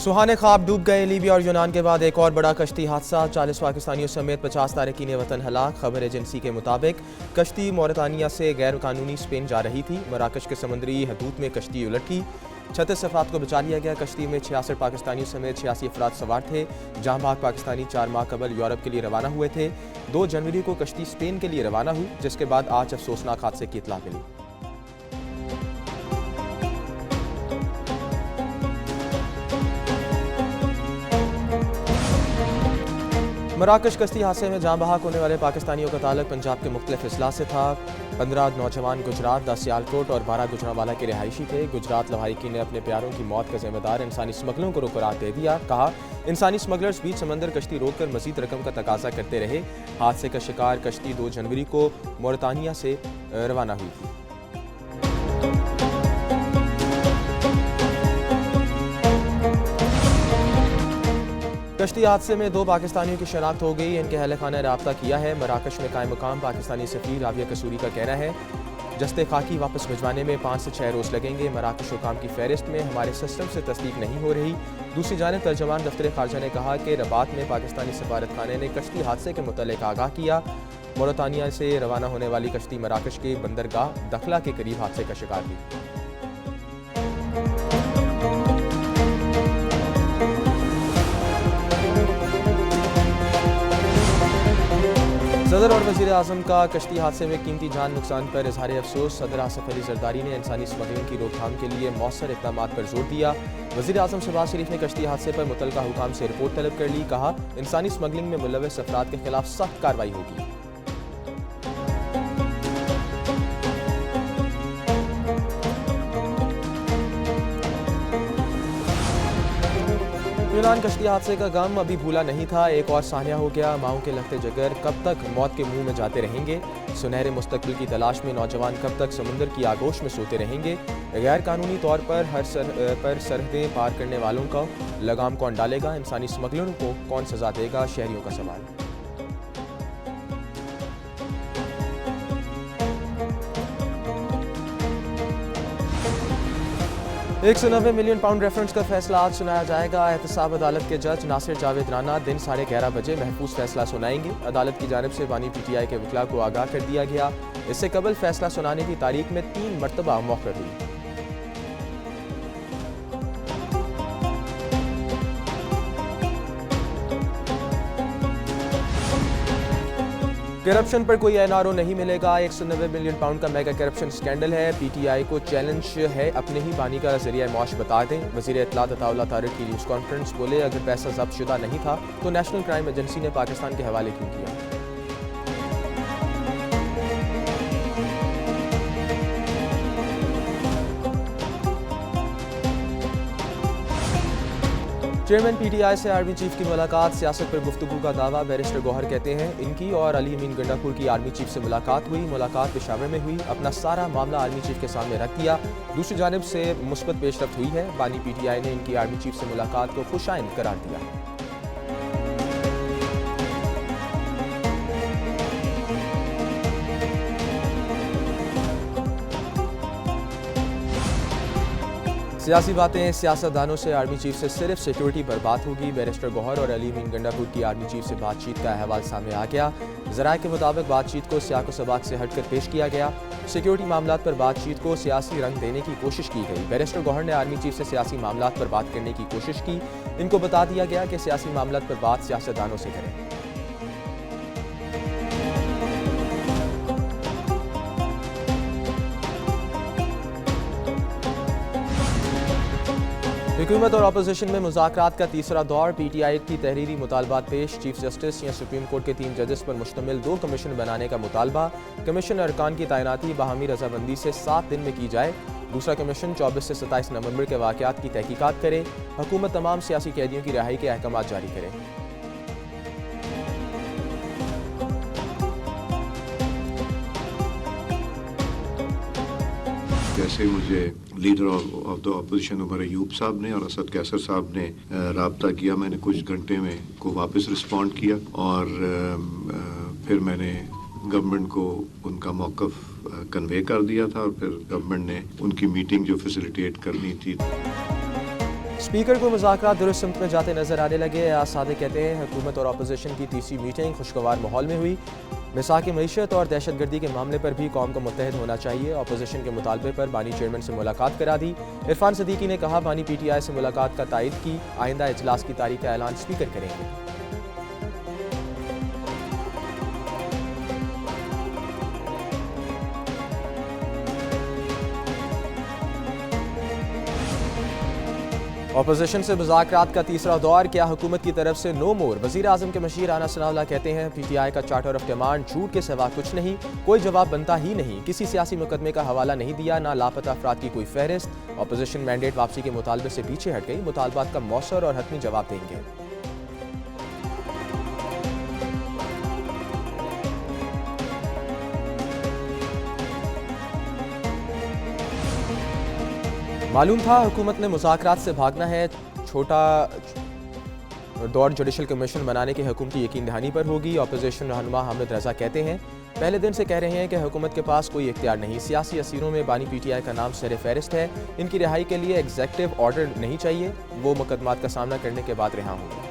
सुहाने ख्वाब डूब गए। लीबिया और यूनान के बाद एक और बड़ा कश्ती हादसा, 40 पाकिस्तानियों समेत 50 तारकीन वतन हलाक। खबर एजेंसी के मुताबिक कश्ती मौरितानिया से गैर कानूनी स्पेन जा रही थी। मराकश के समुद्री हदूद में कश्ती उलटी, 36 अफराद को बचा लिया गया। कश्ती में 66 पाकिस्तानियों समेत 86 अफराद सवार थे। जहां भाग पाकिस्तानी 4 माह कबल यूरोप के लिए रवाना हुए थे। 2 जनवरी को कश्ती स्पेन के लिए रवाना हुई, जिसके बाद आज अफसोसनाक हादसे की इत्तला मिली। मराकश कश्ती हादसे में जाँ बहक होने वाले पाकिस्तानियों का ताल्लुक पंजाब के मुख्तलिफ अजला से था। 15 नौजवान गुजरात, 10 सियालकोट और 12 गुजरांवाला के रिहायशी थे। गुजरात लवाहिकी ने अपने प्यारों की मौत का जिम्मेदार इंसानी स्मगलरों को करार दे दिया। कहा, इंसानी स्मगलर्स बीच समंदर कश्ती रोककर मजीद रकम का तकाजा करते रहे। हादसे का शिकार कश्ती 2 जनवरी को मौरितानिया से रवाना हुई थी। कश्ती हादसे में 2 पाकिस्तानियों की शनाख्त हो गई। इनके अहल खाना ने राब्ता किया है। मराकश में कायम मुकाम पाकिस्तानी सफीर राबिया कसूरी का कहना है, जस्ते खाकी वापस भिजवाने में 5 से 6 रोज़ लगेंगे। मराकश हुकाम की फहरिस्त में हमारे सिस्टम से तस्दीक नहीं हो रही। दूसरी जानिब तर्जमान दफ्तर खारजा ने कहा कि रबात में पाकिस्तानी सफारत खाने ने कश्ती हादसे के मुतल्लिक आगाह किया। मौरितानिया से रवाना होने वाली कश्ती मराकश के बंदरगाह दखला के करीब हादसे का शिकार हुई। सदर और वज़ीर आज़म का कश्ती हादसे में कीमती जान नुकसान पर इजहार अफसोस। सदर आसिफ अली जरदारी ने इंसानी स्मगलिंग की रोकथाम के लिए मौसर इक़दामात पर जोर दिया। वज़ीर आज़म शहबाज शरीफ ने कश्ती हादसे पर मुतल्लिका हुकाम से रिपोर्ट तलब कर ली। कहा, इंसानी स्मगलिंग में मुलव्वस अफराद के खिलाफ सख्त कार्रवाई होगी। यूनान कश्ती हादसे का गम अभी भूला नहीं था, एक और सानिया हो गया। माओं के लगते जगर कब तक मौत के मुंह में जाते रहेंगे। सुनहरे मुस्तकबिल की तलाश में नौजवान कब तक समुंदर की आगोश में सोते रहेंगे। गैर कानूनी तौर पर सरहदें पार करने वालों का लगाम कौन डालेगा। इंसानी स्मगलरों को कौन सजा देगा, शहरियों का सवाल। 190 मिलियन पाउंड रेफरेंस का फैसला आज सुनाया जाएगा। एहतसाब अदालत के जज नासिर जावेद राना दिन 11:30 बजे महफूज फैसला सुनाएंगे। अदालत की जानिब से बानी PTI के वकील को आगाह कर दिया गया। इससे कबल फैसला सुनाने की तारीख में 3 मरतबा मौखर हुई। करप्शन पर कोई NRO नहीं मिलेगा। 190 मिलियन पाउंड का मेगा करप्शन स्कैंडल है। PTI को चैलेंज है, अपने ही बानी का जरिया मौश बता दें। वज़ीर इत्तलात अताउल्लाह तारिक की न्यूज़ कॉन्फ्रेंस बोले, अगर पैसा जब्त शुदा नहीं था तो नेशनल क्राइम एजेंसी ने पाकिस्तान के हवाले क्यों किया। चेयरमैन PTI से आर्मी चीफ की मुलाकात, सियासत पर गुफ्तगू का दावा। बैरिस्टर गौहर कहते हैं, इनकी और अली अमीन गंडापुर की आर्मी चीफ से मुलाकात हुई। मुलाकात पेशावर में हुई, अपना सारा मामला आर्मी चीफ के सामने रख दिया। दूसरी जानिब से मुस्बत पेशरफ्त हुई है। बानी PTI ने इनकी आर्मी चीफ से मुलाकात को खुशाइंद करार दिया। सियासी बातें, सियासतदानों से आर्मी चीफ से सिर्फ सिक्योरिटी पर बात होगी। बैरिस्टर गौहर और अली अमीन गंडापुर की आर्मी चीफ से बातचीत का अहवाल सामने आ गया। ज़राए के मुताबिक बातचीत को सियाको सबाक से हटकर पेश किया गया। सिक्योरिटी मामलात पर बातचीत को सियासी रंग देने की कोशिश की गई। बैरिस्टर गौहर ने आर्मी चीफ से सियासी मामलात पर बात करने की कोशिश की। इनको बता दिया गया कि सियासी मामलात पर बात सियासतदानों से करें। हुकूमत और अपोजिशन में मुज़ाकरात का तीसरा दौर। PTI की तहरीरी मुतालबात पेश। चीफ जस्टिस या सुप्रीम कोर्ट के 3 जजेस पर मुश्तमिल 2 कमीशन बनाने का मुतालबा। कमीशन अरकान की तैनाती बाहमी रजामंदी से 7 दिन में की जाए। दूसरा कमीशन 24 से 27 नवंबर के वाक़यात की तहकीकात करे। हुकूमत तमाम सियासी कैदियों की रिहाई के अहकाम जारी करे। जैसे मुझे leader of the opposition Omar Ayub साहब ने और असद कैसर साहब ने राब्ता किया, मैंने कुछ घंटे में को वापस रिस्पॉन्ड किया और फिर मैंने गवर्नमेंट को उनका मौक़िफ़ कन्वे कर दिया था और फिर गवर्नमेंट ने उनकी मीटिंग जो फैसिलिटेट करनी थी। स्पीकर को मुज़ाकरात दुरुस्त सिमत में जाते नजर आने लगे। एयाज सादिक कहते हैं हुकूमत और अपोजिशन की तीसरी मीटिंग खुशगवार माहौल में हुई। मिसाक मईशत और दहशतगर्दी के मामले पर भी कौम को मुत्तहद होना चाहिए। अपोजिशन के मुतालबे पर बानी चेयरमैन से मुलाकात करा दी। इरफान सदीकी ने कहा बानी PTI से मुलाकात का तायद की। आइंदा इजलास की तारीख का ऐलान स्पीकर करेंगे। अपोजिशन से मुज़ाकरात का तीसरा दौर, क्या हुकूमत की तरफ से नो मोर? वज़ीर आज़म के मशीर राना सनाउल्लाह कहते हैं PTI का चार्टर ऑफ डिमांड झूठ के सिवा कुछ नहीं, कोई जवाब बनता ही नहीं। किसी सियासी मुकदमे का हवाला नहीं दिया, ना लापता अफराद की कोई फहरिस्त। अपोजिशन मैंडेट वापसी के मुतालबे से पीछे हट गई। मुतालबात का मौसर और हतमी जवाब देंगे। मालूम था हुकूमत ने मुज़ाकरात से भागना है। छोटा दौर जुडिशल कमीशन बनाने की हुकूमती यकीन दहानी पर होगी। अपोजिशन रहनुमा हामिद रजा कहते हैं पहले दिन से कह रहे हैं कि हुकूमत के पास कोई इख्तियार नहीं। सियासी असीरों में बानी PTI का नाम सर फहरिस्त है। इनकी रिहाई के लिए एग्जेक्टिव ऑर्डर नहीं चाहिए। वो मुकदमात का सामना करने के बाद रिहा होंगे।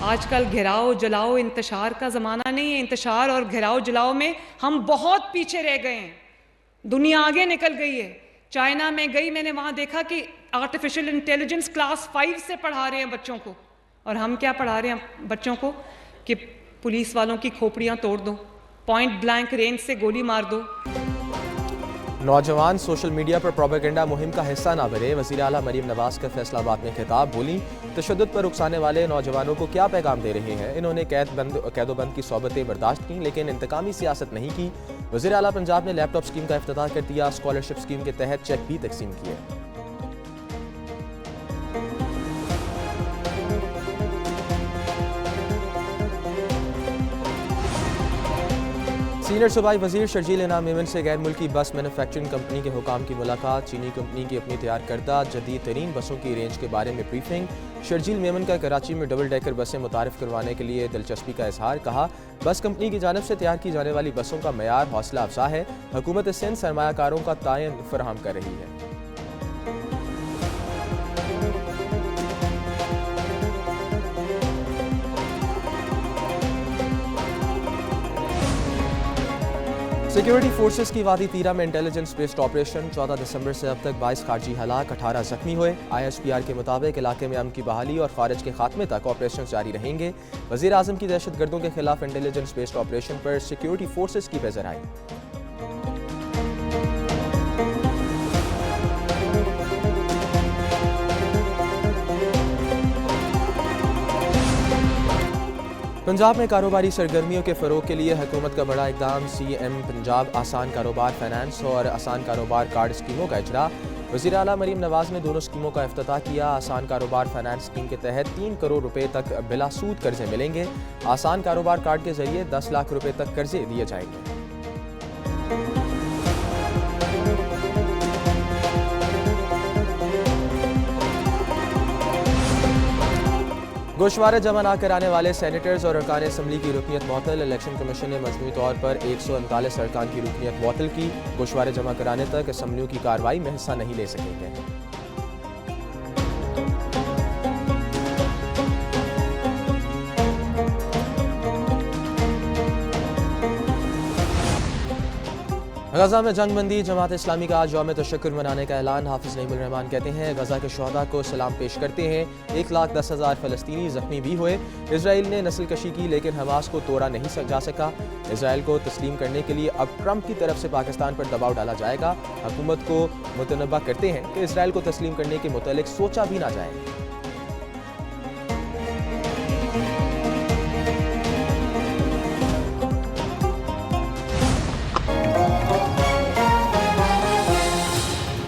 आजकल घेराव जलाओ इंतशार का ज़माना नहीं है। इंतशार और घेराव जलाओ में हम बहुत पीछे रह गए हैं। दुनिया आगे निकल गई है। चाइना में गई, मैंने वहाँ देखा कि आर्टिफिशियल इंटेलिजेंस क्लास 5 से पढ़ा रहे हैं बच्चों को। और हम क्या पढ़ा रहे हैं बच्चों को कि पुलिस वालों की खोपड़ियाँ तोड़ दो, पॉइंट ब्लैंक रेंज से गोली मार दो। नौजवान सोशल मीडिया पर प्रोपेगेंडा मुहिम का हिस्सा ना बने। वज़ीर आला मरीम नवाज का फैसलाबाद में खिताब। बोली तशद्दुद पर उकसाने वाले नौजवानों को क्या पैगाम दे रहे हैं। इन्होंने कैदोबंद की सोबतें बर्दाश्त की लेकिन इंतकामी सियासत नहीं की। वज़ीर आला पंजाब ने लैपटॉप स्कीम का इफ्तिताह कर दिया। स्कॉलरशिप स्कीम के तहत चेक भी तकसीम किए। सीनियर सूबाई वजीर शर्जील इनाम मेमन से गैर मुल्की बस मैन्युफैक्चरिंग कंपनी के हुकाम की मुलाकात। चीनी कंपनी की अपनी तैयार करदा जदीद तरीन बसों की रेंज के बारे में ब्रीफिंग। शर्जील मेमन का कराची में डबल डेकर बसें मुतारिफ करवाने के लिए दिलचस्पी का इजहार। कहा बस कंपनी की जानब से तैयार की जाने वाली बसों का मयार हौसला अफजा है। हुकूमत सिंध सरमायाकारों का तायन फराहम कर रही है। सिक्योरिटी फोर्सेस की वादी तीरा में इंटेलिजेंस बेस्ड ऑपरेशन। 14 दिसंबर से अब तक 22 खारजी हलाक, 18 जख्मी हुए। ISPR के मुताबिक इलाके में अमन की बहाली और खारिज के खात्मे तक ऑपरेशन जारी रहेंगे। वज़ीर आज़म की दहशतगर्दों के खिलाफ इंटेलिजेंस बेस्ड ऑपरेशन पर सिक्योरिटी फोर्सेस की बेज़राई। पंजाब में कारोबारी सरगर्मियों के फ़रोग के लिए हुकूमत का बड़ा इकदाम। CM पंजाब आसान कारोबार फाइनेंस और आसान कारोबार कार्ड स्कीमों का इजरा। वज़ीर आला मरीम नवाज ने दोनों स्कीमों का इफ्तिताह किया। आसान कारोबार फाइनेंस स्कीम के तहत 3 करोड़ रुपए तक बिला सूद कर्जे मिलेंगे। आसान कारोबार कार्ड के जरिए 10 लाख रुपए तक कर्जे दिए जाएंगे। गोशवारे जमा न कराने वाले सैनिटर्स और अरकान असम्बली की रुकनीत मुअत्तल। इलेक्शन कमीशन ने मजमूई तौर पर 139 अरकान की रुकनीत मुअत्तल की। गोशवारे जमा कराने तक असम्बलियों की कार्रवाई में हिस्सा नहीं ले सकेंगे। गजा में जंगबंदी। जमात इस्लामी का आज यौम तशक्कुर मनाने का ऐलान। हाफिज नईमुर रहमान कहते हैं गजा के शहदा को सलाम पेश करते हैं। 1,10,000 फ़लस्तीनी जख्मी भी हुए। इसराइल ने नस्ल कशी की लेकिन हमास को तोड़ा नहीं जा सका। इसराइल को तस्लीम करने के लिए अब ट्रंप की तरफ से पाकिस्तान पर दबाव डाला जाएगा। हुकूमत को मुतनब्बा करते हैं कि इसराइल को तस्लीम करने के मुतालिक सोचा भी ना जाए।